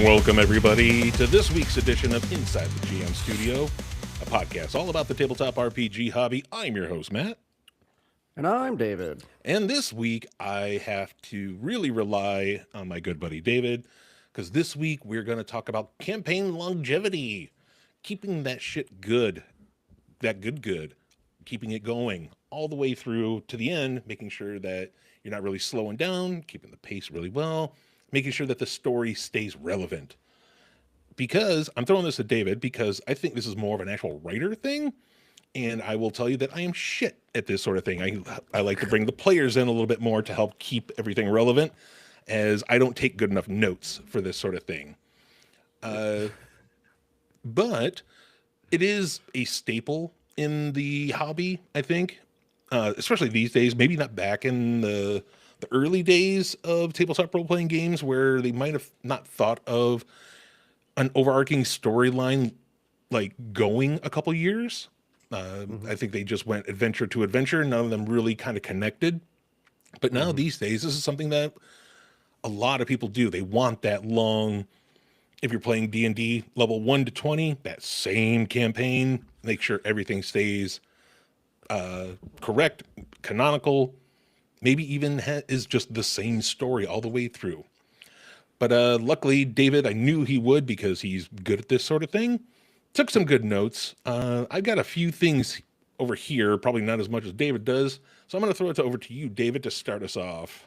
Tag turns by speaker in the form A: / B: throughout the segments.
A: Welcome, everybody, to this week's edition of Inside the GM Studio, a podcast all about the tabletop RPG hobby. I'm your host, Matt.
B: And I'm David.
A: And this week, I have to really rely on my good buddy, David, because this week we're going to talk about campaign longevity, keeping that shit good, that good, keeping it going all the way through to the end, making sure that you're not really slowing down, keeping the pace really well, making sure that the story stays relevant. Because I'm throwing this at David because I think this is more of an actual writer thing. And I will tell you that I am shit at this sort of thing. I like to bring the players in a little bit more to help keep everything relevant, as I don't take good enough notes for this sort of thing. But it is a staple in the hobby, I think, especially these days. Maybe not back in the early days of tabletop role-playing games where they might have not thought of an overarching storyline like going a couple years. I think they just went adventure to adventure. None of them really kind of connected. But now these days, this is something that a lot of people do. They want that long, if you're playing D&D level 1 to 20, that same campaign, make sure everything stays correct, canonical, maybe even is just the same story all the way through. But luckily, David, I knew he would because he's good at this sort of thing. Took some good notes. I've got a few things over here, probably not as much as David does. So I'm going to throw it over to you, David, to start us off.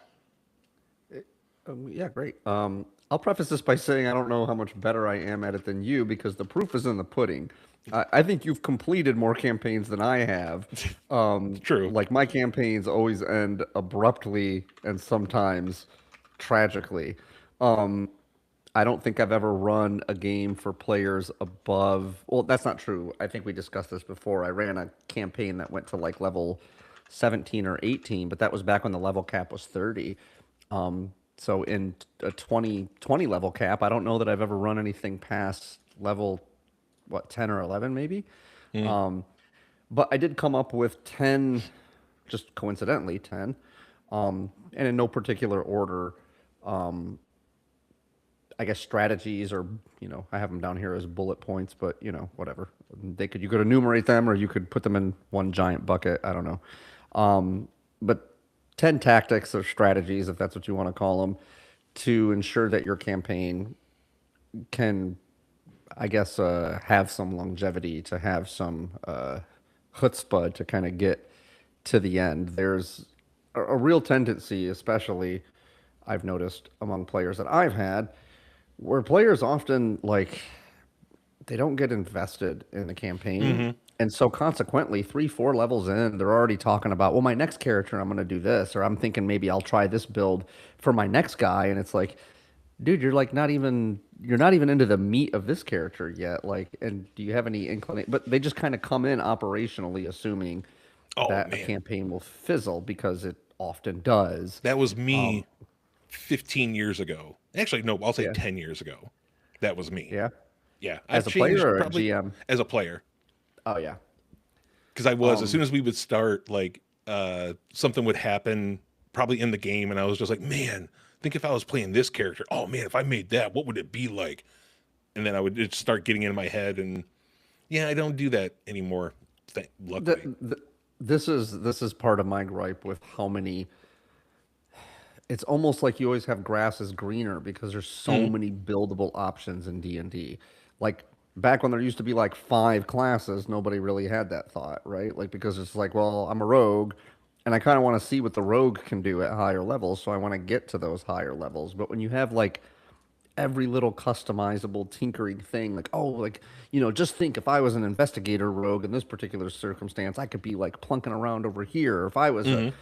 B: Yeah, great. I'll preface this by saying I don't know how much better I am at it than you because the proof is in the pudding. I think you've completed more campaigns than I have.
A: True.
B: Like my campaigns always end abruptly and sometimes tragically. I don't think I've ever run a game for players above. Well, that's not true. I think we discussed this before. I ran a campaign that went to like level 17 or 18, but that was back when the level cap was 30. So in a 20 level cap, I don't know that I've ever run anything past level, 10 or 11 maybe. But I did come up with 10, just coincidentally 10, and in no particular order. I guess strategies, or I have them down here as bullet points, but whatever. You could enumerate them, or you could put them in one giant bucket. I don't know. But 10 tactics or strategies, if that's what you want to call them, to ensure that your campaign can, I guess, have some longevity, to have some chutzpah to kind of get to the end. There's a real tendency, especially I've noticed among players that I've had, where players often they don't get invested in the campaign. And so consequently 3-4 levels in, they're already talking about, well, my next character, I'm going to do this, or I'm thinking maybe I'll try this build for my next guy. And it's like, dude, you're not even into the meat of this character yet. And do you have any inclination? But they just kind of come in operationally assuming that a campaign will fizzle, because it often does.
A: That was me 15 years ago. Actually, no, I'll say 10 years ago. That was me.
B: Yeah.
A: Yeah.
B: As a player or a GM?
A: As a player.
B: Oh, yeah.
A: Because I was, as soon as we would start, something would happen probably in the game, and I was just like, man, think if I was playing this character. Oh, man, if I made that, what would it be like? And then I would just start getting into my head, and yeah, I don't do that anymore, luckily.
B: This is part of my gripe with how many. It's almost like you always have grass is greener, because there's so many buildable options in D&D. Like back when there used to be 5 classes, nobody really had that thought, right? Because it's well, I'm a rogue, and I kind of want to see what the rogue can do at higher levels, so I want to get to those higher levels. But when you have every little customizable tinkering thing, just think if I was an investigator rogue in this particular circumstance, I could be plunking around over here. Or if I was a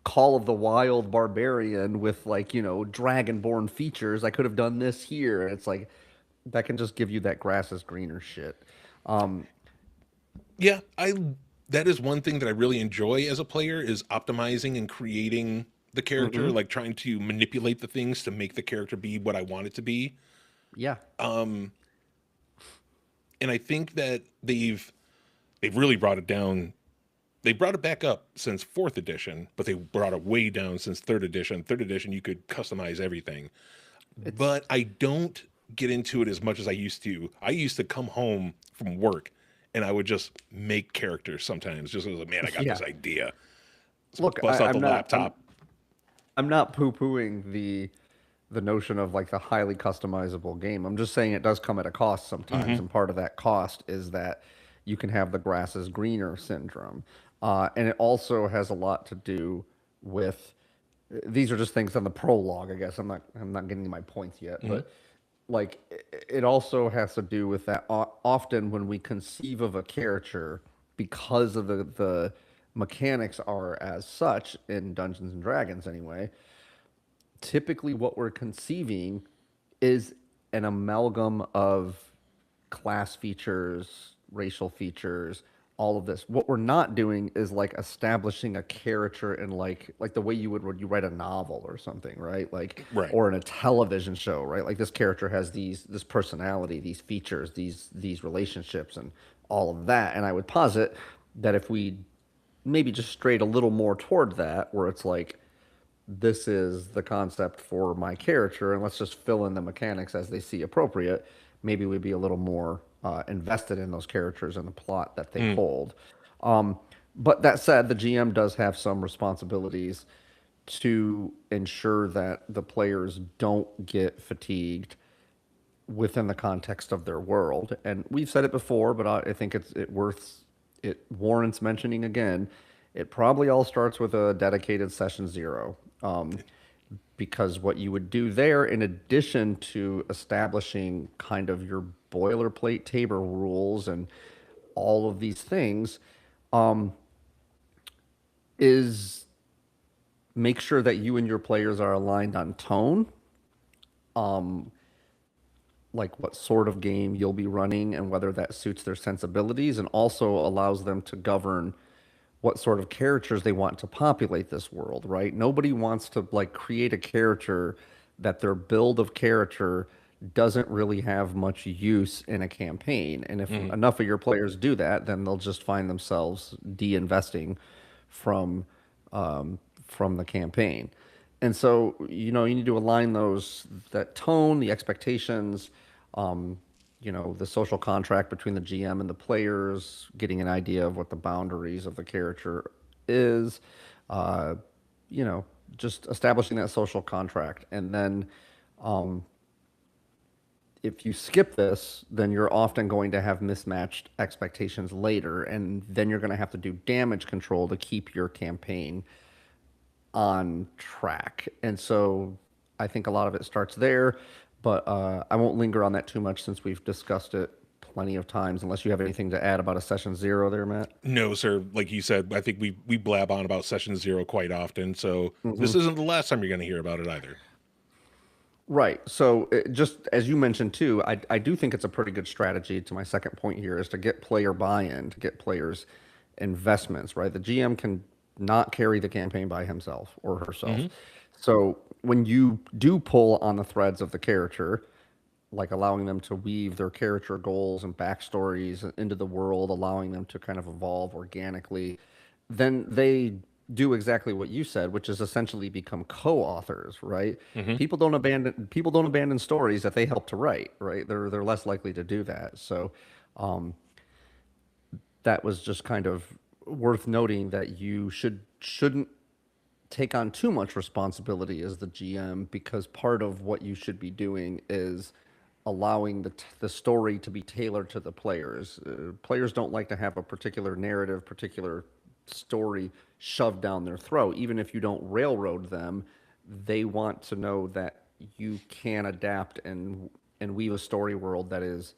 B: Call of the Wild barbarian with like, dragonborn features. I could have done this here. It's like that can just give you that grass is greener shit. Um,
A: Yeah, I that is one thing that I really enjoy as a player is optimizing and creating the character,
B: mhm.
A: like trying to manipulate the things to make the character be what I want it to be.
B: Yeah.
A: And I think that they've really brought it down. They brought it back up since fourth edition, but they brought it way down since third edition. Third edition, you could customize everything,
B: It's
A: but I don't get into it as much as I used to. I used to come home from work and I would just make characters sometimes. Just as like, man, I got
B: yeah.
A: this idea.
B: Look,
A: Bust out the
B: I'm not
A: laptop.
B: I'm not poo-pooing the notion of like the highly customizable game. I'm just saying it does come at a cost sometimes, and part of that cost is that you can have the grass is greener syndrome, and it also has a lot to do with these are just things on the prologue, I guess. I'm not getting to my points yet, but like it also has to do with that often when we conceive of a character because of the mechanics are as such in Dungeons and Dragons anyway, typically what we're conceiving is an amalgam of class features, racial features, all of this. What we're not doing is like establishing a character in like the way you would when you write a novel or something, right? Like
A: Right.
B: or in a television show, right? Like this character has this personality, these features, these relationships and all of that. And I would posit that if we maybe just strayed a little more toward that, where it's like this is the concept for my character, and let's just fill in the mechanics as they see appropriate. Maybe we'd be a little more invested in those characters and the plot that they
A: Mm.
B: hold. Um, but that said, the GM does have some responsibilities to ensure that the players don't get fatigued within the context of their world. And we've said it before, but I think it warrants mentioning again. It probably all starts with a dedicated session zero. Because what you would do there, in addition to establishing kind of your boilerplate table rules and all of these things, is make sure that you and your players are aligned on tone, like what sort of game you'll be running and whether that suits their sensibilities, and also allows them to govern what sort of characters they want to populate this world, right? Nobody wants to like create a character that their build of character doesn't really have much use in a campaign. And if
A: Mm.
B: enough of your players do that, then they'll just find themselves de-investing from from the campaign. And so, you need to align that tone, the expectations, um, the social contract between the GM and the players, getting an idea of what the boundaries of the character is, uh, you know, just establishing that social contract. And then if you skip this, then you're often going to have mismatched expectations later, and then you're going to have to do damage control to keep your campaign on track. And so I think a lot of it starts there, but I won't linger on that too much since we've discussed it plenty of times, unless you have anything to add about a session zero there, Matt.
A: No, sir. Like you said, I think we blab on about session zero quite often. So this isn't the last time you're going to hear about it either.
B: Right. So just as you mentioned too, I do think it's a pretty good strategy to my second point here is to get player buy-in, to get players investments, right? The GM can not carry the campaign by himself or herself.
A: Hmm.
B: So when you do pull on the threads of the character, like allowing them to weave their character goals and backstories into the world, allowing them to kind of evolve organically, then they do exactly what you said, which is essentially become co-authors, right?
A: Hmm.
B: People don't abandon stories that they help to write, right? They're less likely to do that. So that was just kind of worth noting that you shouldn't take on too much responsibility as the GM, because part of what you should be doing is allowing the story to be tailored to the players. Players don't like to have a particular narrative, particular story shoved down their throat. Even if you don't railroad them, they want to know that you can adapt and weave a story world that is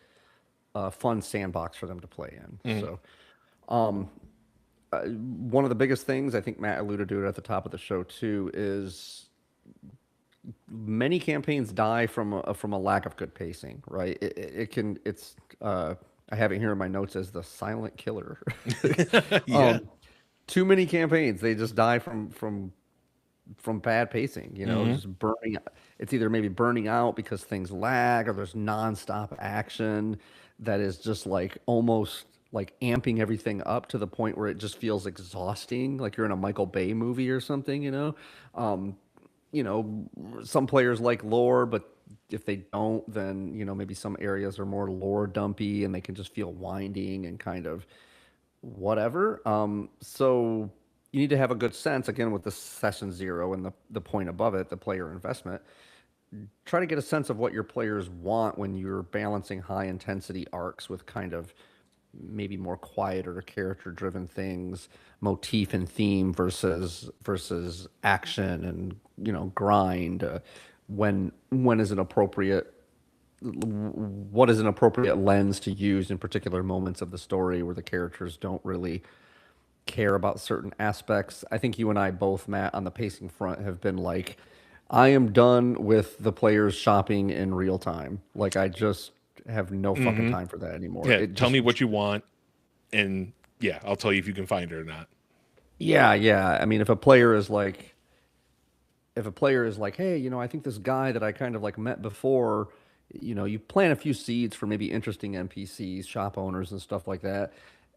B: a fun sandbox for them to play in.
A: Hmm.
B: So one of the biggest things, I think Matt alluded to it at the top of the show too, is many campaigns die from a lack of good pacing, right? It can it's I have it here in my notes as the silent killer.
A: Yeah.
B: um, Too many campaigns, they just die from bad pacing,
A: Hmm.
B: just burning. It's either maybe burning out because things lag, or there's nonstop action that is just like almost like amping everything up to the point where it just feels exhausting, like you're in a Michael Bay movie or something. Um, you know, some players like lore, but if they don't, then maybe some areas are more lore dumpy and they can just feel winding and kind of whatever. So you need to have a good sense again with the session zero and the point above it, the player investment. Try to get a sense of what your players want when you're balancing high intensity arcs with kind of maybe more quieter character driven things, motif and theme versus action and grind. When is an appropriate what is an appropriate lens to use in particular moments of the story where the characters don't really care about certain aspects. I think you and I both, Matt, on the pacing front have been like, I am done with the players shopping in real time. Like, I just have no fucking
A: Hmm.
B: time for that anymore.
A: Yeah.
B: It
A: Tell
B: just,
A: me what you want, and yeah, I'll tell you if you can find it or not.
B: yeah, yeah. I mean, if a player is like, hey, I think this guy that I kind of like met before, you plant a few seeds for maybe interesting NPCs, shop owners, and stuff like that.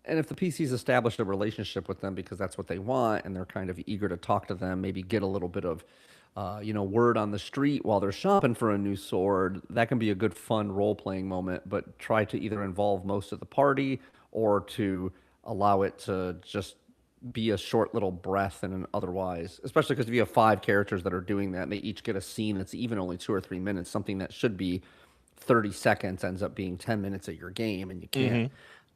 B: And if the PC's established a relationship with them because that's what they want, and they're kind of eager to talk to them, maybe get a little bit of, word on the street while they're shopping for a new sword, that can be a good, fun role playing moment. But try to either involve most of the party or to allow it to just be a short little breath in an otherwise, especially because if you have five characters that are doing that and they each get a scene that's even only 2 or 3 minutes, something that should be 30 seconds ends up being 10 minutes of your game, and you can't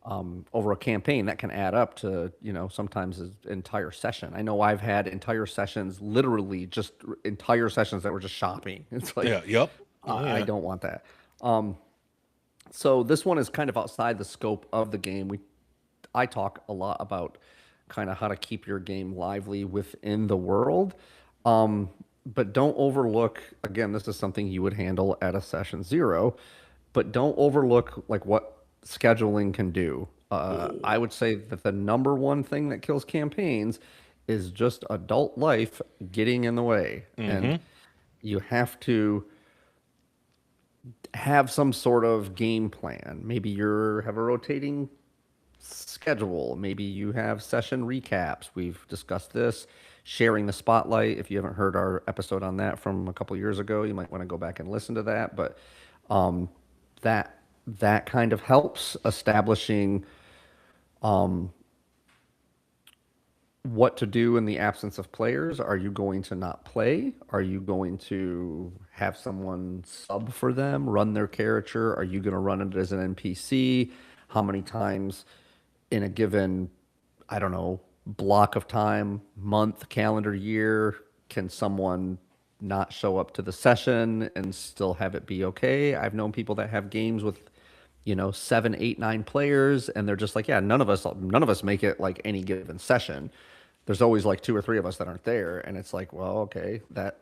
A: Hmm.
B: over a campaign that can add up to sometimes an entire session. I know I've had entire sessions, literally just entire sessions that were just shopping. It's like
A: Yeah. Yep. Oh
B: I
A: yeah.
B: don't want that. So this one is kind of outside the scope of the game. I talk a lot about kind of how to keep your game lively within the world. Um, but don't overlook, again, this is something you would handle at a session zero, but don't overlook like what scheduling can do. I would say that the number one thing that kills campaigns is just adult life getting in the way. And
A: Hmm.
B: you have to have some sort of game plan. Maybe you have a rotating schedule. Maybe you have session recaps. We've discussed this. Sharing the spotlight. If you haven't heard our episode on that from a couple years ago, you might want to go back and listen to that. But um, that kind of helps establishing what to do in the absence of players. Are you going to not play? Are you going to have someone sub for them, run their character? Are you going to run it as an NPC? How many times in a given, I don't know, block of time, month, calendar year, can someone not show up to the session and still have it be okay? I've known people that have games with 7, 8, 9 players, and they're just like, yeah, none of us make it like any given session. There's always like two or three of us that aren't there, and it's like, well, okay, that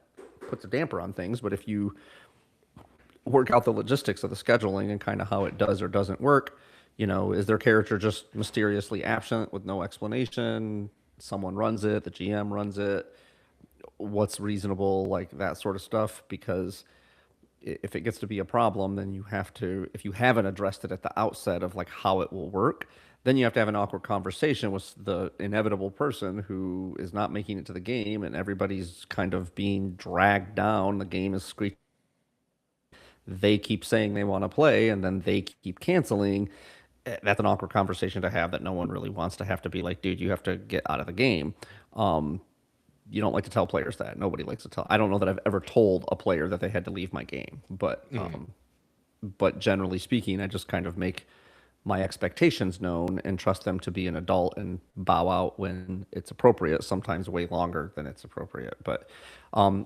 B: puts a damper on things. But if you work out the logistics of the scheduling and kind of how it does or doesn't work, is their character just mysteriously absent with no explanation? Someone runs it, the GM runs it. What's reasonable, like that sort of stuff, because if it gets to be a problem, then you have to, if you haven't addressed it at the outset of like how it will work, then you have to have an awkward conversation with the inevitable person who is not making it to the game, and everybody's kind of being dragged down. The game is screeching. They keep saying they want to play, and then they keep canceling. That's an awkward conversation to have that no one really wants to have to be like, dude, you have to get out of the game. Um, you don't like to tell players that. Nobody likes to tell. I don't know that I've ever told a player that they had to leave my game, but generally speaking, I just kind of make my expectations known and trust them to be an adult and bow out when it's appropriate, sometimes way longer than it's appropriate. But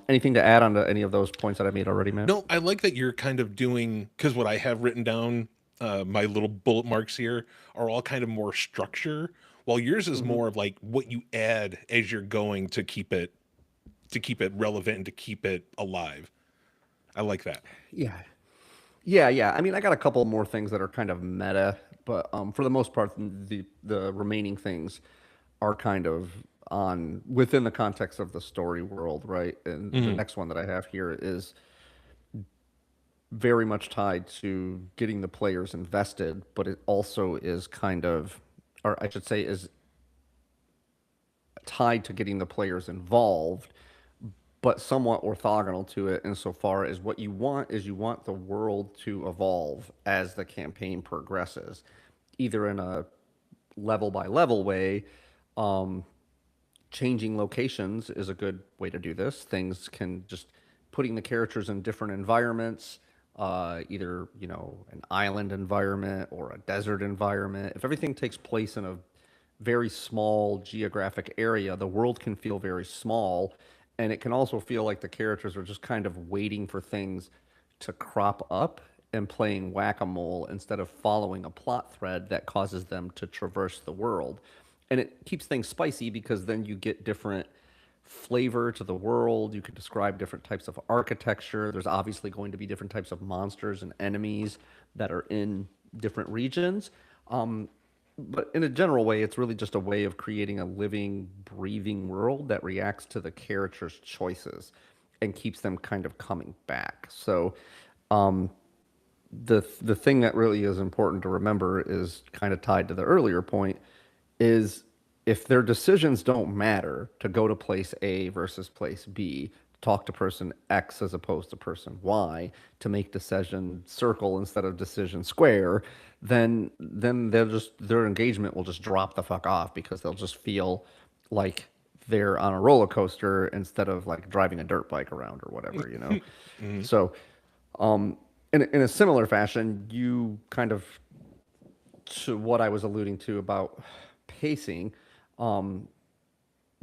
B: anything to add on to any of those points that I made already, Matt?
A: No, I like that you're kind of doing, because what I have written down, my little bullet marks here are all kind of more structure while yours is more of like what you add as you're going to keep it relevant and to keep it alive. I like that.
B: Yeah. Yeah. I mean, I got a couple more things that are kind of meta, but for the most part, the remaining things are kind of on within the context of the story world, right? And the
A: Hmm.
B: next one that I have here is very much tied to getting the players invested, but it also is kind of, or I should say, is tied to getting the players involved, but somewhat orthogonal to it insofar as what you want is you want the world to evolve as the campaign progresses, either in a level by level way. Um, Changing locations is a good way to do this. Things can just putting the characters in different environments, either an island environment or a desert environment. If everything takes place in a very small geographic area, the world can feel very small, and it can also feel like the characters are just kind of waiting for things to crop up and playing whack-a-mole instead of following a plot thread that causes them to traverse the world. And it keeps things spicy because then you get different flavor to the world. You can describe different types of architecture. There's obviously going to be different types of monsters and enemies that are in different regions. But in a general way, it's really just a way of creating a living, breathing world that reacts to the characters' choices and keeps them kind of coming back. So the thing that really is important to remember is kind of tied to the earlier point is if their decisions don't matter to go to place A versus place B, talk to person X as opposed to person Y, to make decision circle instead of decision square, then they'll just their engagement will just drop the fuck off because they'll just feel like they're on a roller coaster instead of like driving a dirt bike around or whatever, you know.
A: Hmm.
B: So in a similar fashion, you kind of to what I was alluding to about pacing, um,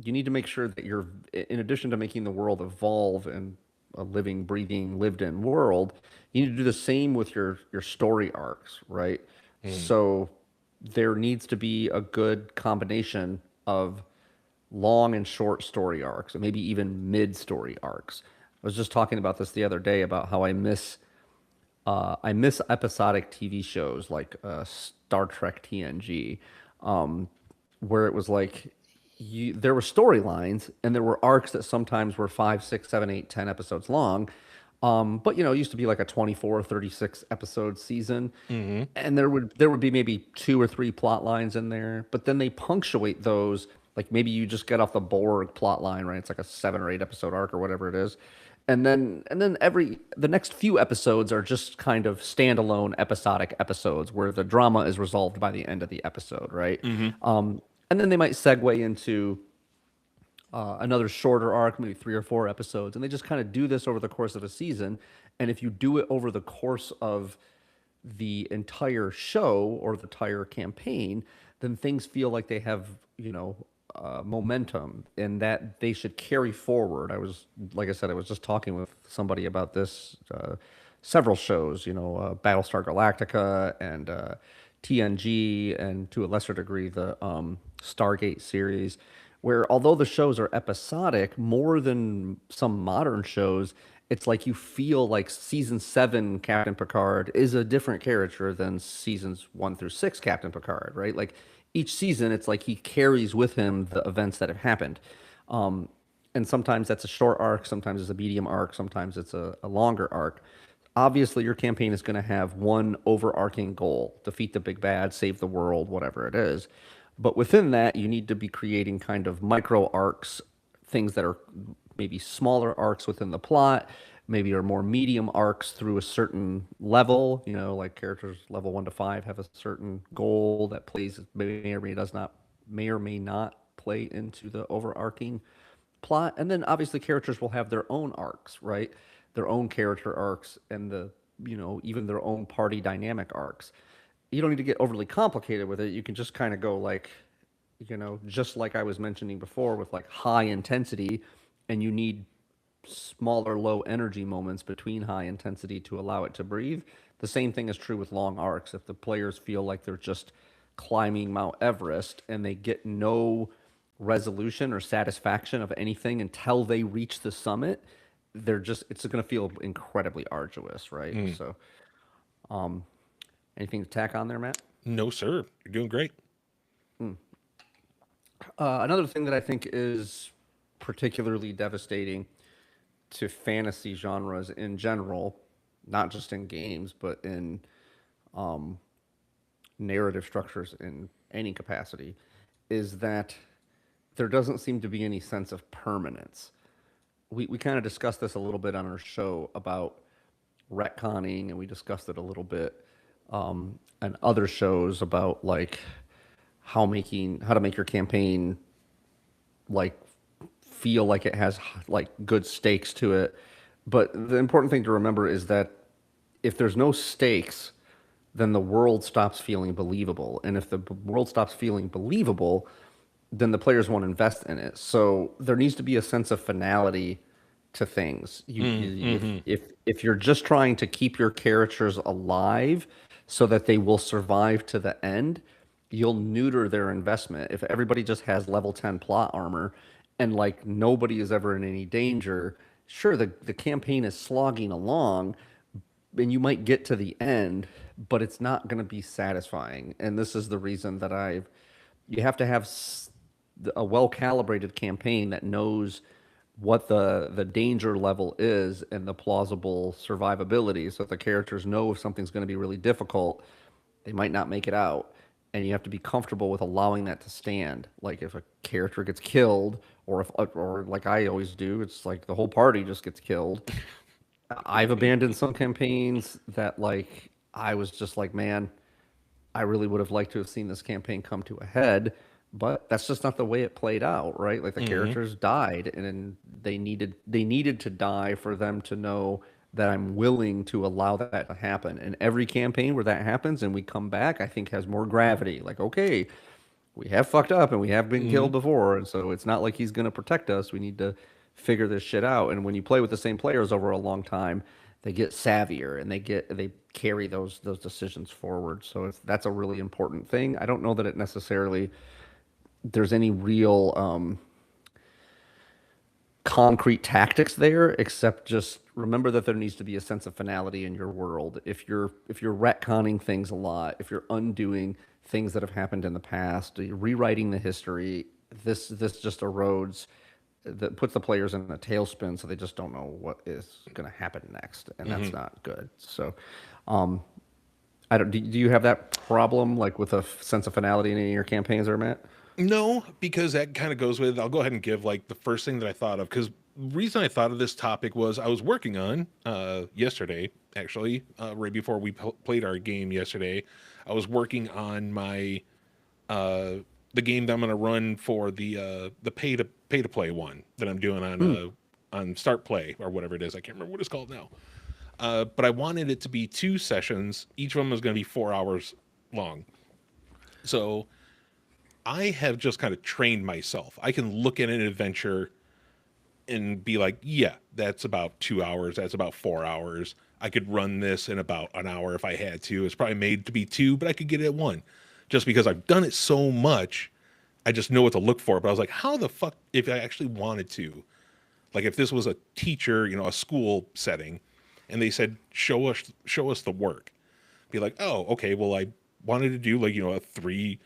B: you need to make sure that you're, in addition to making the world evolve and a living, breathing, lived-in world, you need to do the same with your story arcs, right?
A: Hmm.
B: So there needs to be a good combination of long and short story arcs, and maybe even mid-story arcs. I was just talking about this the other day about how I miss episodic TV shows like Star Trek TNG, where it was like there were storylines and there were arcs that sometimes were 5, 6, 7, 8, 10 episodes long. But it used to be like a 24 or 36 episode season,
A: Hmm.
B: and there would be maybe two or three plot lines in there, but then they punctuate those. Like maybe you just get off the Borg plot line, right? It's like a 7 or 8 episode arc or whatever it is, and then the next few episodes are just kind of standalone episodic episodes where the drama is resolved by the end of the episode, right?
A: Hmm.
B: And then they might segue into another shorter arc, maybe 3 or 4 episodes, and they just kind of do this over the course of a season. And if you do it over the course of the entire show or the entire campaign, then things feel like they have, momentum and that they should carry forward. Like I said, I was just talking with somebody about this, several shows, Battlestar Galactica and TNG, and to a lesser degree, the Stargate series, where although the shows are episodic, more than some modern shows, it's like you feel like season 7 Captain Picard is a different character than seasons 1 through 6 Captain Picard, right? Like each season, it's like he carries with him the events that have happened. Um, and sometimes that's a short arc, sometimes it's a medium arc, sometimes it's a longer arc. Obviously, your campaign is going to have one overarching goal: defeat the big bad, save the world, whatever it is. But within that, you need to be creating kind of micro arcs, things that are maybe smaller arcs within the plot, maybe are more medium arcs through a certain level. Like characters level 1 to 5 have a certain goal that plays may or may not play into the overarching plot. And then obviously characters will have their own arcs, right? Their own character arcs and even their own party dynamic arcs. You don't need to get overly complicated with it. You can just kind of go like, just like I was mentioning before with like high intensity, and you need smaller low energy moments between high intensity to allow it to breathe. The same thing is true with long arcs. If the players feel like they're just climbing Mount Everest and they get no resolution or satisfaction of anything until they reach the summit, it's going to feel incredibly arduous, right? So, anything to tack on there, Matt?
A: No, sir. You're doing great.
B: Another thing that I think is particularly devastating to fantasy genres in general, not just in games, but in narrative structures in any capacity, is that there doesn't seem to be any sense of permanence. We kind of discussed this a little bit on our show about retconning, and we discussed it a little bit on other shows about like how to make your campaign like feel like it has like good stakes to it. But the important thing to remember is that if there's no stakes, then the world stops feeling believable. And if the world stops feeling believable, then the players won't invest in it. So there needs to be a sense of finality to things. If you're just trying to keep your characters alive so that they will survive to the end, you'll neuter their investment. If everybody just has level 10 plot armor and like nobody is ever in any danger, sure, the campaign is slogging along and you might get to the end, but it's not going to be satisfying. And this is the reason that you have to have a well-calibrated campaign that knows what the danger level is and the plausible survivability, so that the characters know if something's going to be really difficult, they might not make it out. And you have to be comfortable with allowing that to stand. Like if a character gets killed, or like I always do, it's like the whole party just gets killed. I've abandoned some campaigns that like I was just like, man, I really would have liked to have seen this campaign come to a head, but that's just not the way it played out, right? Like the characters died, and they needed to die for them to know that I'm willing to allow that to happen. And every campaign where that happens and we come back, I think has more gravity. Like, okay, we have fucked up and we have been killed before, and so it's not like he's going to protect us. We need to figure this shit out. And when you play with the same players over a long time, they get savvier and they carry those decisions forward. So that's a really important thing. I don't know that it necessarily there's any real concrete tactics there, except just remember that there needs to be a sense of finality in your world. If you're retconning things a lot, if you're undoing things that have happened in the past, you're rewriting the history, this just erodes, that puts the players in a tailspin, so they just don't know what is going to happen next, and that's not good. So, I don't. Do you have that problem, like with a sense of finality in any of your campaigns, or Matt?
A: No, because that kind of goes with, I'll go ahead and give like the first thing that I thought of, because the reason I thought of this topic was I was working on yesterday, actually, right before we played our game yesterday. I was working on my the game that I'm going to run for the pay to play one that I'm doing on Start Play or whatever it is. I can't remember what it's called now. But I wanted it to be 2 sessions. Each of them was going to be 4 hours long. So I have just kind of trained myself. I can look at an adventure and be like, yeah, that's about 2 hours. That's about 4 hours. I could run this in about an hour if I had to. It's probably made to be 2, but I could get it at 1. Just because I've done it so much, I just know what to look for. But I was like, how the fuck, if I actually wanted to, like if this was a teacher, a school setting, and they said, show us the work. Be like, oh, okay, well, I wanted to do like, a 3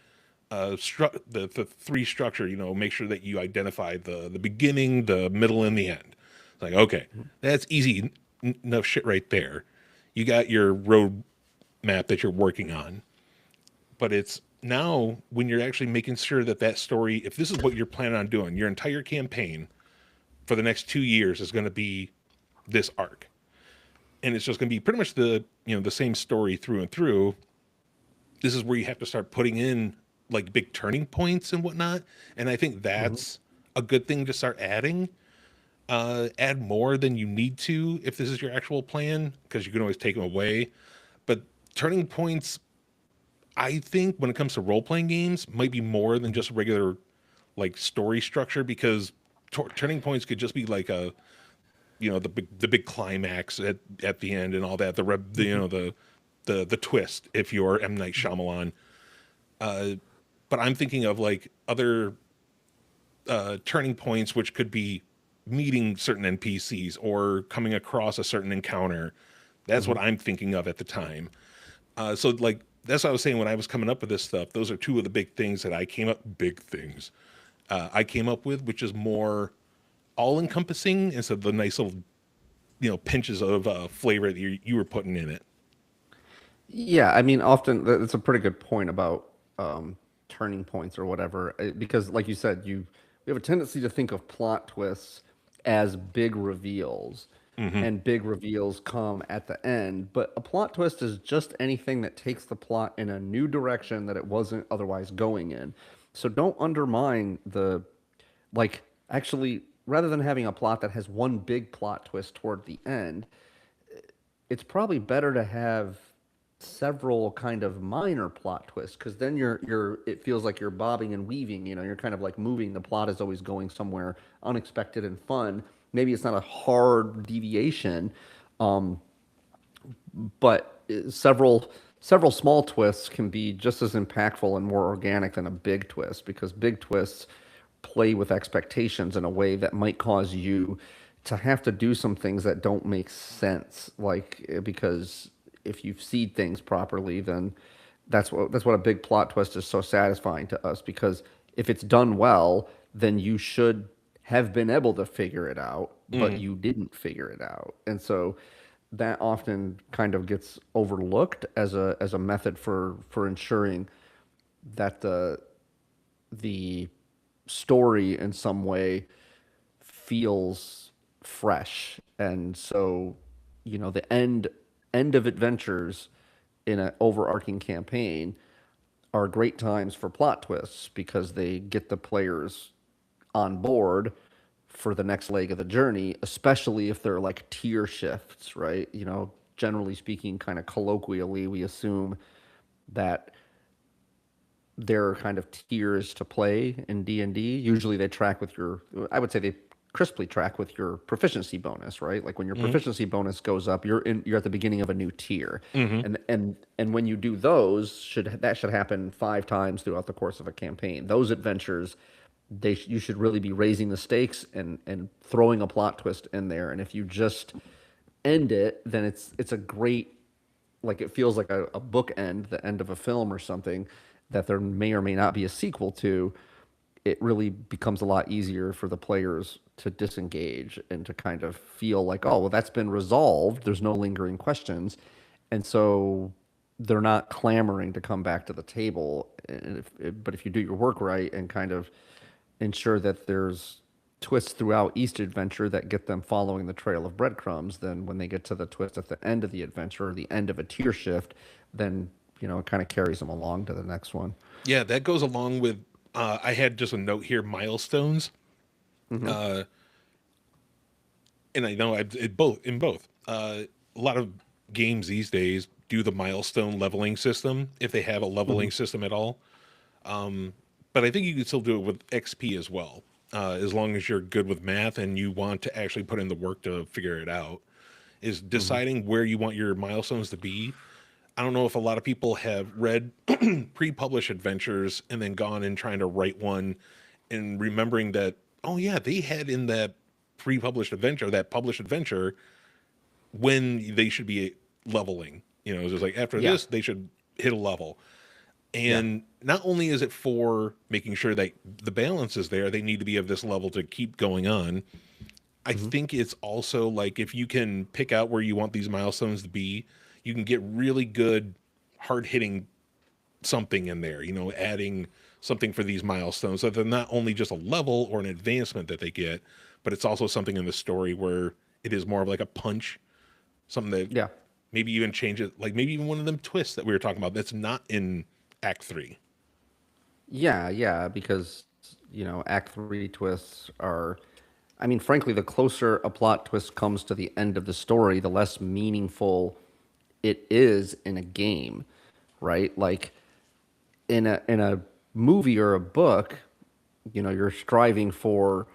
A: the 3 structure, make sure that you identify the beginning, the middle, and the end. It's like, okay, that's easy enough shit right there. You got your road map that you're working on, but it's now when you're actually making sure that story, if this is what you're planning on doing, your entire campaign for the next 2 years is going to be this arc, and it's just going to be pretty much the same story through and through. This is where you have to start putting in like big turning points and whatnot. And I think that's a good thing to start adding. Add more than you need to if this is your actual plan, because you can always take them away. But turning points, I think when it comes to role-playing games, might be more than just regular like story structure, because turning points could just be like the big climax at the end and all that, the twist if you're M. Night Shyamalan. But I'm thinking of like other turning points, which could be meeting certain NPCs or coming across a certain encounter. That's what
B: Hmm.
A: I'm thinking of at the time. So like that's what I was saying when I was coming up with this stuff. Those are two of the big things that I came up big things I came up with, which is more all encompassing instead of the nice little pinches of flavor that you were putting in it.
B: Yeah, I mean, often that's a pretty good point about turning points or whatever, because, like you said, we have a tendency to think of plot twists as big reveals,
A: Hmm.
B: and big reveals come at the end. But a plot twist is just anything that takes the plot in a new direction that it wasn't otherwise going in. So don't undermine the like actually rather than having a plot that has one big plot twist toward the end, it's probably better to have several kind of minor plot twists because then you're it feels like you're bobbing and weaving, you're kind of like moving, the plot is always going somewhere unexpected and fun. Maybe it's not a hard deviation, um, but several small twists can be just as impactful and more organic than a big twist because big twists play with expectations in a way that might cause you to have to do some things that don't make sense, like because if you've seed things properly, then that's what a big plot twist is so satisfying to us because if it's done well, then you should have been able to figure it out, but
A: Hmm.
B: you didn't figure it out. And so that often kind of gets overlooked as a method for ensuring that the story in some way feels fresh. And so, the end of adventures in an overarching campaign are great times for plot twists because they get the players on board for the next leg of the journey, especially if they're like tier shifts, right? Generally speaking, kind of colloquially, we assume that there are kind of tiers to play in D&D. Usually they track with I would say they crisply track with your proficiency bonus, right? Like when your
A: Hmm.
B: proficiency bonus goes up, you're at the beginning of a new tier.
A: Hmm.
B: And when you do those, should happen 5 times throughout the course of a campaign. Those adventures, you should really be raising the stakes and throwing a plot twist in there. And if you just end it, then it's a great, like it feels like a book end, the end of a film or something that there may or may not be a sequel to. It really becomes a lot easier for the players to disengage and to kind of feel like, oh, well, that's been resolved. There's no lingering questions. And so they're not clamoring to come back to the table. But if you do your work right and kind of ensure that there's twists throughout each adventure that get them following the trail of breadcrumbs, then when they get to the twist at the end of the adventure or the end of a tier shift, then it kind of carries them along to the next one.
A: Yeah, that goes along with. I had just a note here: milestones,
B: Hmm.
A: uh, and I know both in both. A lot of games these days do the milestone leveling system if they have a
B: Hmm.
A: leveling system at all. But I think you can still do it with XP as well, as long as you're good with math and you want to actually put in the work to figure it out. Is
B: Hmm.
A: deciding where you want your milestones to be. I don't know if a lot of people have read pre-published adventures and then gone and trying to write one and remembering that, oh yeah, they had in that pre-published adventure, that published adventure, when they should be leveling. It's just like after
B: Yeah.
A: this, they should hit a level.
B: Yeah.
A: And not only is it for making sure that the balance is there, they need to be of this level to keep going on. I
B: Hmm.
A: think it's also like if you can pick out where you want these milestones to be, you can get really good, hard hitting something in there, adding something for these milestones. So they're not only just a level or an advancement that they get, but it's also something in the story where it is more of like a punch, something that
B: Yeah.
A: maybe even change it, like maybe even one of them twists that we were talking about that's not in Act Three.
B: Yeah. Yeah. Because, Act Three twists are, I mean, frankly, the closer a plot twist comes to the end of the story, the less meaningful it is in a game, right? Like in a movie or a book, you're striving for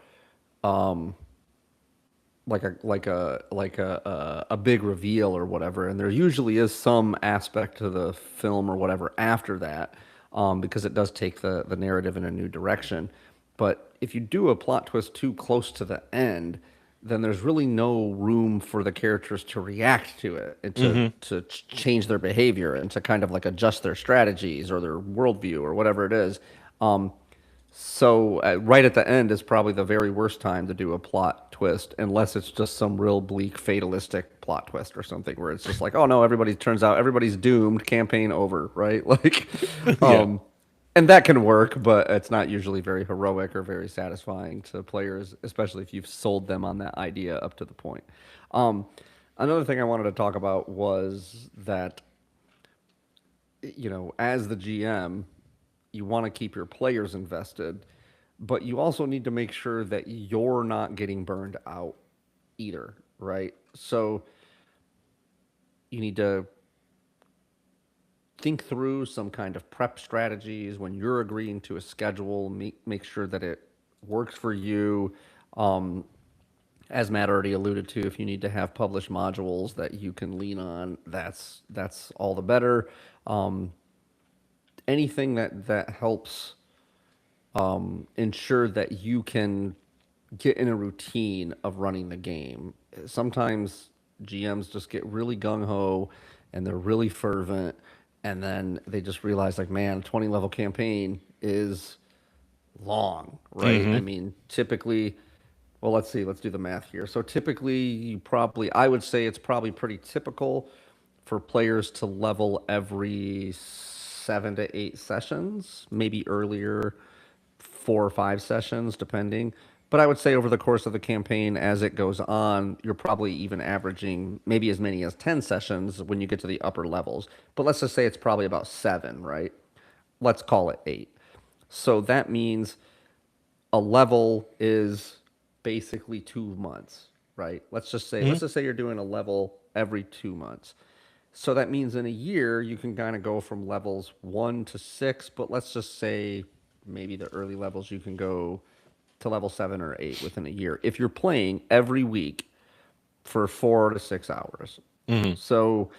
B: like a big reveal or whatever, and there usually is some aspect to the film or whatever after that. because it does take the narrative in a new direction. But if you do a plot twist too close to the end, then there's really no room for the characters to react to it and change their behavior and to kind of like adjust their strategies or their worldview or whatever it is. So right at the end is probably the very worst time to do a plot twist, unless it's just some real bleak, fatalistic plot twist or something where it's just like, oh no, turns out everybody's doomed, campaign over, right? Like,
A: Yeah.
B: and that can work, but it's not usually very heroic or very satisfying to players, especially if you've sold them on that idea up to the point. Um, Another thing I wanted to talk about was that, as the GM, you want to keep your players invested, but you also need to make sure that you're not getting burned out either, right? So you need to think through some kind of prep strategies when you're agreeing to a schedule. Make sure that it works for you. Um, as Matt already alluded to, if you need to have published modules that you can lean on, that's all the better. Um, Anything that helps ensure that you can get in a routine of running the game. Sometimes GMs just get really gung ho and they're really fervent, and then they just realize, like, man, 20 level campaign is long, right? I mean, typically, well, let's see, let's do the math here. So typically, I would say it's probably pretty typical for players to level every 7 to 8 sessions, maybe earlier, 4 or 5 sessions, depending. But I would say over the course of the campaign, as it goes on, you're probably even averaging maybe as many as 10 sessions when you get to the upper levels. But let's just say it's probably about 7, right? Let's call it 8. So that means a level is basically 2 months, right? Let's just say you're doing a level every 2 months. So that means in a year you can kind of go from levels 1 to 6, but let's just say maybe the early levels you can go to level 7 or 8 within a year if you're playing every week for 4 to 6 hours. So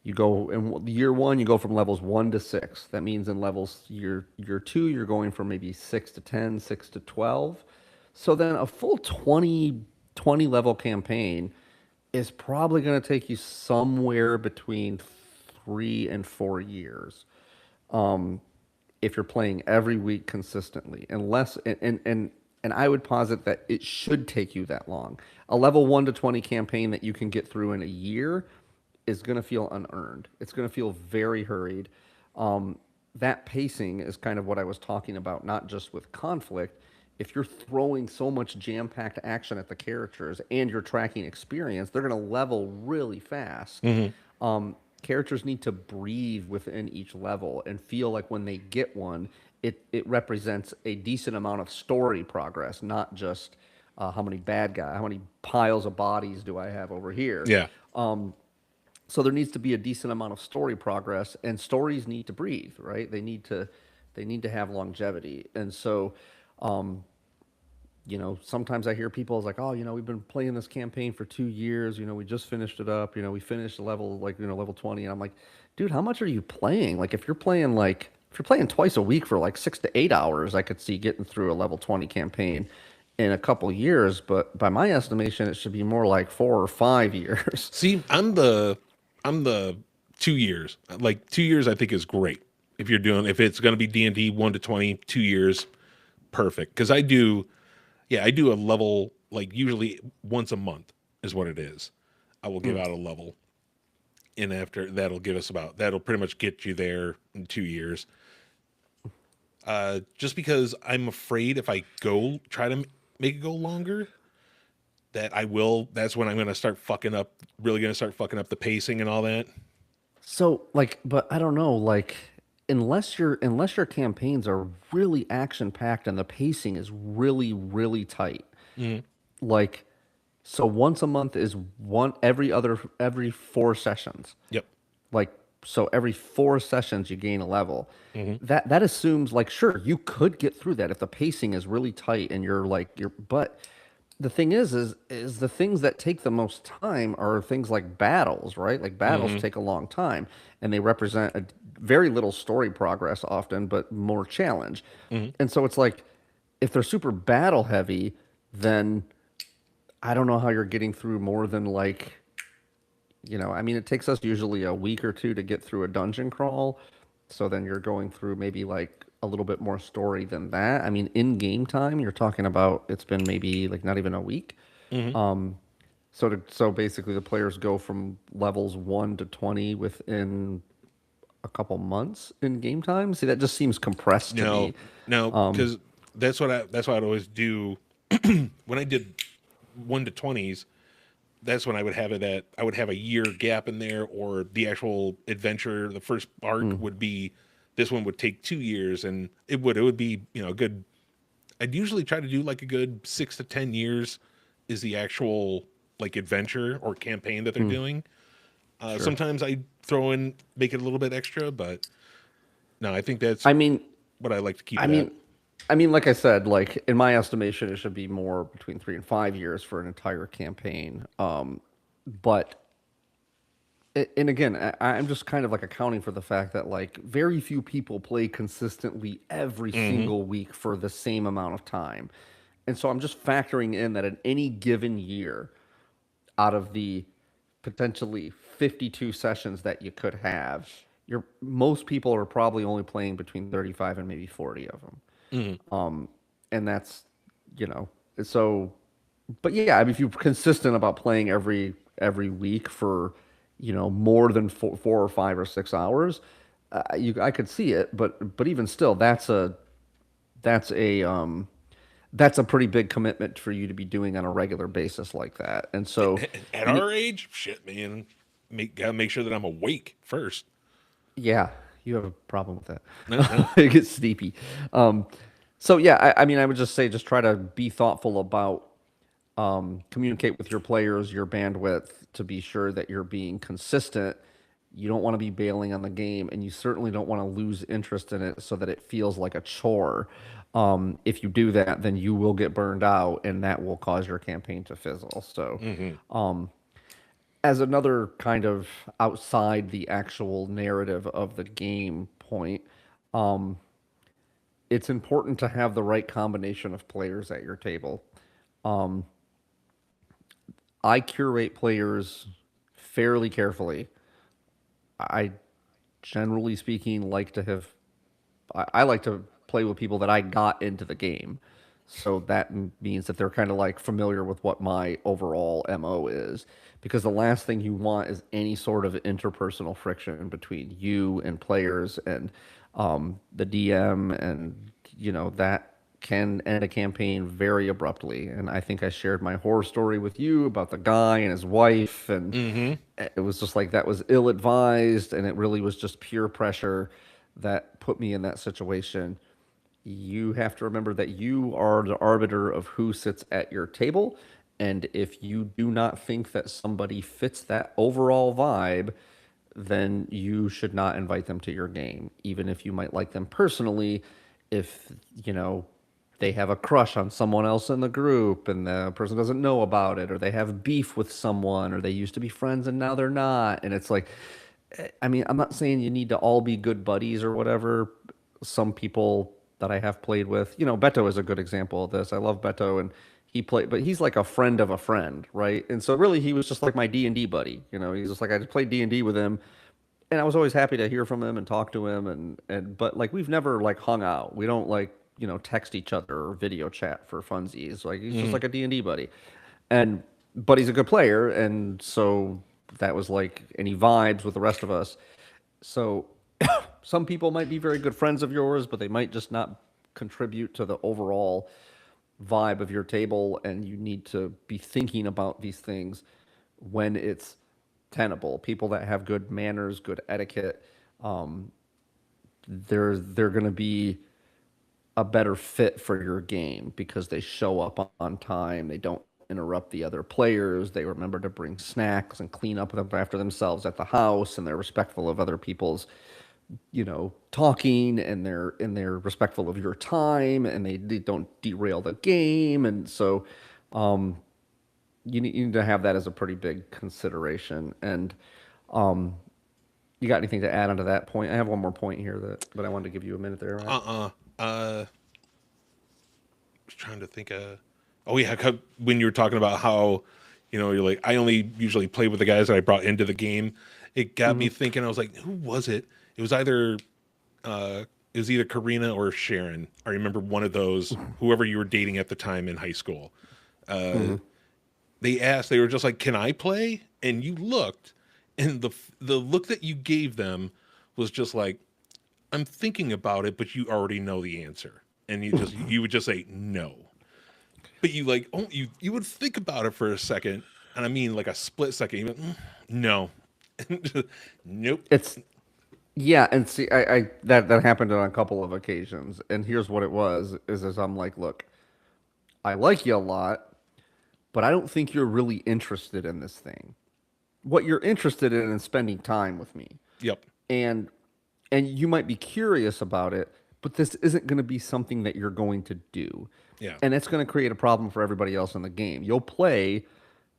B: you go in year one, you go from levels 1 to 6. That means in levels year two, you're going from maybe 6 to 10, 6 to 12. So then a full 20 level campaign is probably going to take you somewhere between 3 and 4 years if you're playing every week consistently. Unless and I would posit that it should take you that long. A level 1 to 20 campaign that you can get through in a year is going to feel unearned. It's going to feel very hurried. That pacing is kind of what I was talking about, not just with conflict. If you're throwing so much jam-packed action at the characters and you're tracking experience, they're going to level really fast. Characters need to breathe within each level and feel like when they get one, it represents a decent amount of story progress, not just how many piles of bodies do I have over here.
A: Yeah.
B: So there needs to be a decent amount of story progress, and stories need to breathe, right? They need to have longevity. And so sometimes I hear people is like, oh, we've been playing this campaign for 2 years. We just finished it up. We finished the level, like, level 20. And I'm like, dude, how much are you playing? Like, if you're playing twice a week for like 6 to 8 hours, I could see getting through a level 20 campaign in a couple years. But by my estimation, it should be more like 4 or 5 years.
A: See, I'm the 2 years. Like 2 years, I think is great. If it's going to be D&D 1 to 20, 2 years, perfect. Because I do a level, like, usually once a month is what it is. I will give out a level, and after that'll pretty much get you there in 2 years. Just because I'm afraid if I try to make it go longer, that's when I'm going to start fucking up, really going to start fucking up the pacing and all that.
B: So, like, but I don't know, like, unless your campaigns are really action packed and the pacing is really, really tight, like, so once a month is every 4 sessions.
A: Yep.
B: Like, so every 4 sessions you gain a level. That assumes, like, sure, you could get through that if the pacing is really tight and but the thing is the things that take the most time are things like battles, right? Like battles
A: Hmm.
B: take a long time and they represent a very little story progress often, but more challenge.
A: Hmm.
B: And so it's like if they're super battle heavy, then I don't know how you're getting through more than like, I mean, it takes us usually a week or two to get through a dungeon crawl. So then you're going through maybe like a little bit more story than that. I mean, in game time, you're talking about it's been maybe like not even a week.
A: Hmm.
B: So basically the players go from levels 1 to 20 within a couple months in game time. See, that just seems compressed to
A: No,
B: me.
A: no, because that's what I'd always do when I did 1 to 20s. That's when I would have it at I would have a year gap in there, or the actual adventure, the first arc would be this one would take 2 years, and it would be a good. I'd usually try to do like a good 6 to 10 years is the actual like adventure or campaign that they're
B: Mm,
A: doing.
B: sure.
A: Sometimes I throw in make it a little bit extra, but no, I think that's
B: I mean,
A: what I like to keep
B: I
A: it at.
B: mean, like I said, like in my estimation, it should be more between 3 and 5 years for an entire campaign. But and again, I'm just kind of like accounting for the fact that like very few people play consistently every
A: Hmm.
B: single week for the same amount of time. And so I'm just factoring in that in any given year, out of the potentially 52 sessions that you could have, most people are probably only playing between 35 and maybe 40 of them.
A: Hmm.
B: And that's, you know, so but yeah, I mean, if you're consistent about playing every week for, more than 4 or 5 or 6 hours, I could see it. But even still, that's a that's a pretty big commitment for you to be doing on a regular basis like that. And so,
A: At
B: you,
A: our age, shit, man, gotta make sure that I'm awake first.
B: yeah, you have a problem with that.
A: No, no.
B: It gets sleepy. Um, so yeah, I mean, I would just say just try to be thoughtful about communicate with your players, your bandwidth to be sure that you're being consistent. You don't want to be bailing on the game, and you certainly don't want to lose interest in it so that it feels like a chore. If you do that, then you will get burned out, and that will cause your campaign to fizzle. So,
A: Hmm.
B: as another kind of outside the actual narrative of the game point, it's important to have the right combination of players at your table. I curate players fairly carefully. I generally speaking like to have I like to play with people that I got into the game. So that means that they're kind of like familiar with what my overall MO is. Because the last thing you want is any sort of interpersonal friction between you and players and the DM, and that can end a campaign very abruptly. And I think I shared my horror story with you about the guy and his wife, and
A: Hmm.
B: it was just like that was ill advised, and it really was just pure pressure that put me in that situation. You have to remember that you are the arbiter of who sits at your table. And if you do not think that somebody fits that overall vibe, then you should not invite them to your game, even if you might like them personally. If, they have a crush on someone else in the group and the person doesn't know about it, or they have beef with someone, or they used to be friends and now they're not. And it's like, I mean, I'm not saying you need to all be good buddies or whatever. Some people that I have played with, Beto is a good example of this. I love Beto, and he played, but he's like a friend of a friend, right? And so really, he was just like my D&D buddy. He's just like I just played D&D with him, and I was always happy to hear from him and talk to him, and but like we've never like hung out. We don't like text each other or video chat for funsies. Like he's just
A: Hmm.
B: like a D&D buddy, and but he's a good player, and so that was like, and he vibes with the rest of us. So some people might be very good friends of yours, but they might just not contribute to the overall vibe of your table, and you need to be thinking about these things when it's tenable. People that have good manners, good etiquette, they're going to be a better fit for your game because they show up on time. They don't interrupt the other players. They remember to bring snacks and clean up after themselves at the house, and they're respectful of other people's, talking, and they're respectful of your time, and they don't derail the game. And so You need to have that as a pretty big consideration. And um, you got anything to add onto that point? I have one more point here but I wanted to give you a minute there, Ryan.
A: I was trying to think oh yeah, when you were talking about how, you're like, I only usually play with the guys that I brought into the game. It got
B: Hmm.
A: me thinking. I was like, who was it? It was either it was either Karina or Sharon. I remember one of those, whoever you were dating at the time in high school.
B: Hmm.
A: They asked, they were just like, "Can I play?" And you looked, and the look that you gave them was just like, "I'm thinking about it," but you already know the answer, and you would just say no. But you like, oh, you would think about it for a second, and I mean like a split second. You went, no, nope.
B: It's Yeah, and see, that happened on a couple of occasions, and here's what it was: is I'm like, look, I like you a lot, but I don't think you're really interested in this thing. What you're interested in is spending time with me,
A: Yep.
B: and and you might be curious about it, but this isn't going to be something that you're going to do,
A: Yeah.
B: and it's going to create a problem for everybody else in the game. You'll play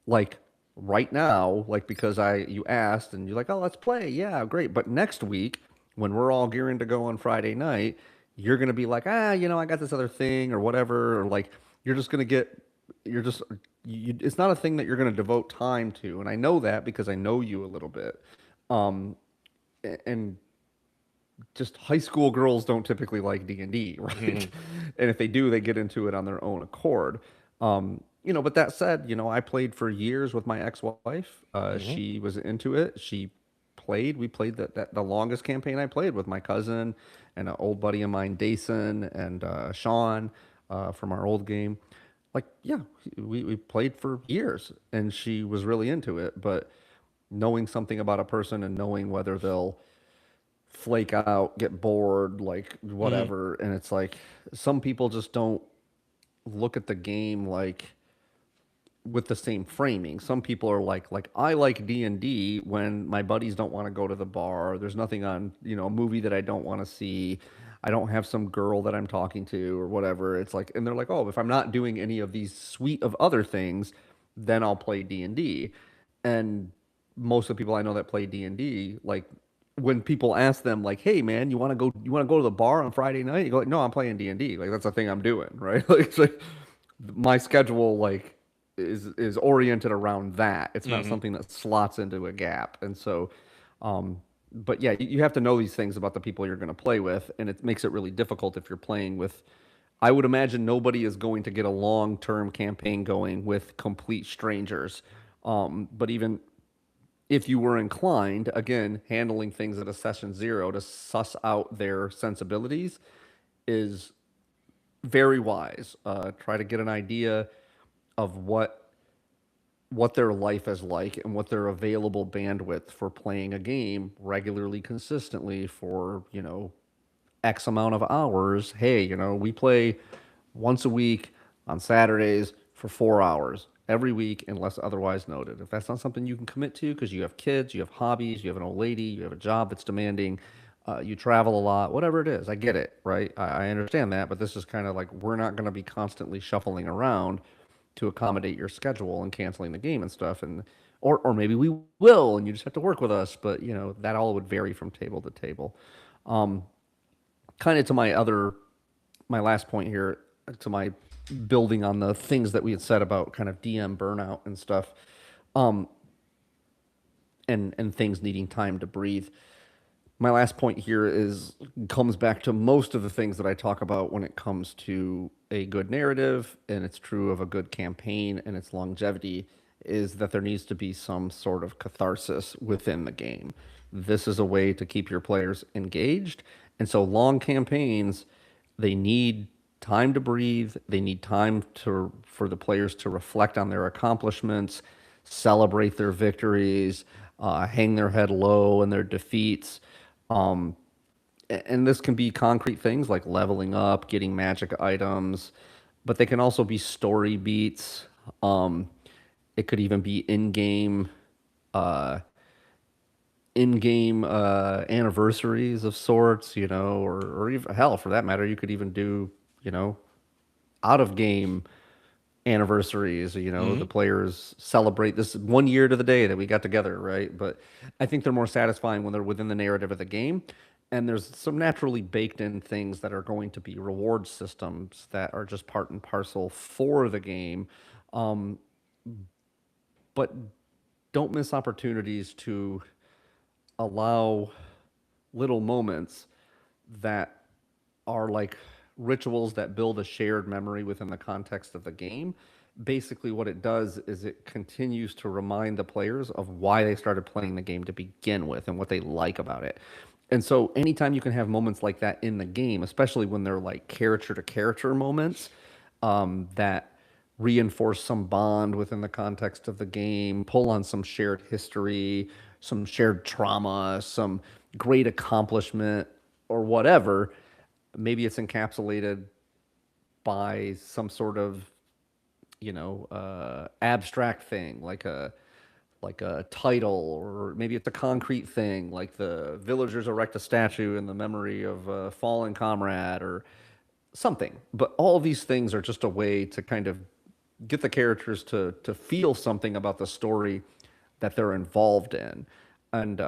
B: like right now, like because you asked and you're like, oh, let's play. Yeah, great. But next week, when we're all gearing to go on Friday night, you're gonna be like, I got this other thing or whatever, or like you're just gonna get, you're just, it's not a thing that you're gonna devote time to. And I know that because I know you a little bit. Um, and just high school girls don't typically like D&D, right?
A: Hmm.
B: And if they do, they get into it on their own accord. But that said, I played for years with my ex-wife.
A: Hmm.
B: She was into it. We played the longest campaign I played with my cousin and an old buddy of mine, Dason, and Sean from our old game. Like, yeah, we played for years and she was really into it. But knowing something about a person and knowing whether they'll flake out, get bored, like
A: Hmm.
B: whatever. And it's like some people just don't look at the game like with the same framing. Some people are like I like D&D when my buddies don't want to go to the bar. There's nothing on, a movie that I don't want to see. I don't have some girl that I'm talking to or whatever. It's like, and they're like, "Oh, if I'm not doing any of these suite of other things, then I'll play D&D." And most of the people I know that play D&D, like when people ask them like, "Hey man, you want to go to the bar on Friday night?" You go like, "No, I'm playing D&D." Like that's the thing I'm doing, right? Like it's like my schedule like is oriented around that. It's not
A: Hmm.
B: something that slots into a gap. And so but yeah, you have to know these things about the people you're going to play with, and it makes it really difficult if you're playing with. I would imagine nobody is going to get a long-term campaign going with complete strangers. But even if you were inclined, again, handling things at a session zero to suss out their sensibilities is very wise. Try to get an idea of what their life is like and what their available bandwidth for playing a game regularly, consistently for, X amount of hours. Hey, we play once a week on Saturdays for 4 hours every week, unless otherwise noted. If that's not something you can commit to because you have kids, you have hobbies, you have an old lady, you have a job that's demanding, you travel a lot, whatever it is, I get it, right? I understand that, but this is kind of like we're not going to be constantly shuffling around to accommodate your schedule and canceling the game and stuff. And or maybe we will, and you just have to work with us. But that all would vary from table to table. Kind of to my last point here, to my building on the things that we had said about kind of DM burnout and stuff, and things needing time to breathe. My last point here is comes back to most of the things that I talk about when it comes to a good narrative, and it's true of a good campaign and its longevity, is that there needs to be some sort of catharsis within the game. This is a way to keep your players engaged. And so long campaigns, they need time to breathe. They need time for the players to reflect on their accomplishments, celebrate their victories, hang their head low in their defeats. Um, and this can be concrete things like leveling up, getting magic items, but they can also be story beats. Um, it could even be uh, in-game anniversaries of sorts, or even hell, for that matter, you could even do, you know, out of game anniversaries, the players celebrate this 1 year to the day that we got together, right? But I think they're more satisfying when they're within the narrative of the game. And there's some naturally baked in things that are going to be reward systems that are just part and parcel for the game. Um, but don't miss opportunities to allow little moments that are like rituals that build a shared memory within the context of the game. Basically, what it does is it continues to remind the players of why they started playing the game to begin with and what they like about it. And so, anytime you can have moments like that in the game, especially when they're like character to character moments, that reinforce some bond within the context of the game, pull on some shared history, some shared trauma, some great accomplishment, or whatever. Maybe it's encapsulated by some sort of, abstract thing like a title, or maybe it's a concrete thing like the villagers erect a statue in the memory of a fallen comrade or something. But all these things are just a way to kind of get the characters to feel something about the story that they're involved in. And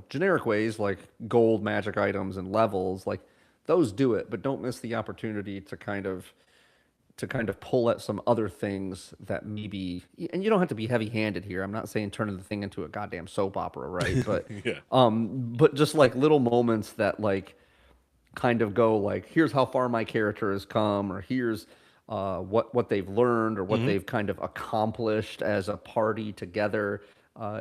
B: generic ways like gold, magic items, and levels, like those do it, but don't miss the opportunity to kind of pull at some other things that maybe, and you don't have to be heavy-handed here. I'm not saying turning the thing into a goddamn soap opera, right? But
A: Yeah.
B: but just like little moments that like kind of go like, here's how far my character has come, or here's what they've learned, or what they've kind of accomplished as a party together.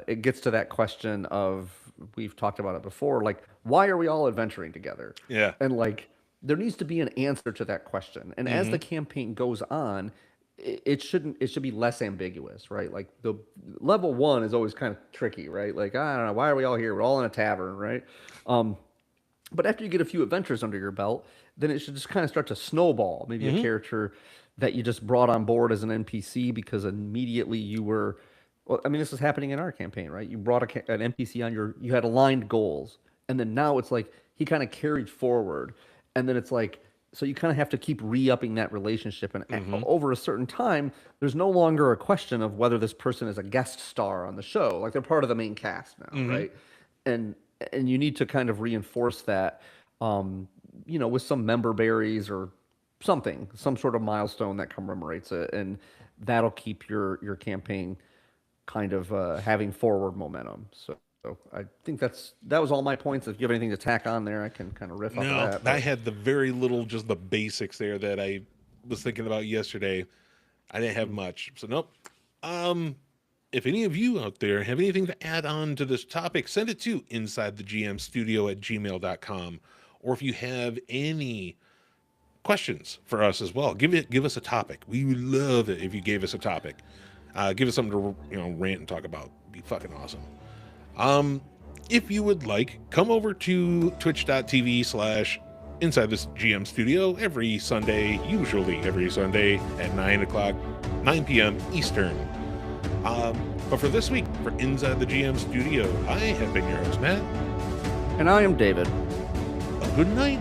B: It gets to that question of, we've talked about it before, like, why are we all adventuring together?
A: Yeah.
B: And like, there needs to be an answer to that question. And as the campaign goes on, it should be less ambiguous, right? Like the level one is always kind of tricky, right? Like, I don't know, why are we all here? We're all in a tavern, right? But after you get a few adventures under your belt, then it should just kind of start to snowball. Maybe a character that you just brought on board as an NPC because immediately you were, well, I mean, this is happening in our campaign, right? You brought an NPC on you had aligned goals. And then now it's like he kind of carried forward. And then it's like, so you kind of have to keep re-upping that relationship. And over a certain time, there's no longer a question of whether this person is a guest star on the show. Like they're part of the main cast now, right? And you need to kind of reinforce that, with some member berries or something, some sort of milestone that commemorates it. And that'll keep your campaign kind of having forward momentum. So I think that was all my points. If you have anything to tack on there, I can kind of riff off
A: No,
B: of that.
A: I had the very little, just the basics there that I was thinking about yesterday. I didn't have much. So, nope. If any of you out there have anything to add on to this topic, send it to insidethegmstudio@gmail.com. Or if you have any questions for us as well, give us a topic. We would love it if you gave us a topic. Give us something to rant and talk about. It'd be fucking awesome. If you would like, come over to twitch.tv/Inside This GM Studio every Sunday, usually every Sunday at 9 p.m. Eastern. But for this week, for Inside the GM Studio, I have been your host, Matt.
B: And I am David.
A: A good night.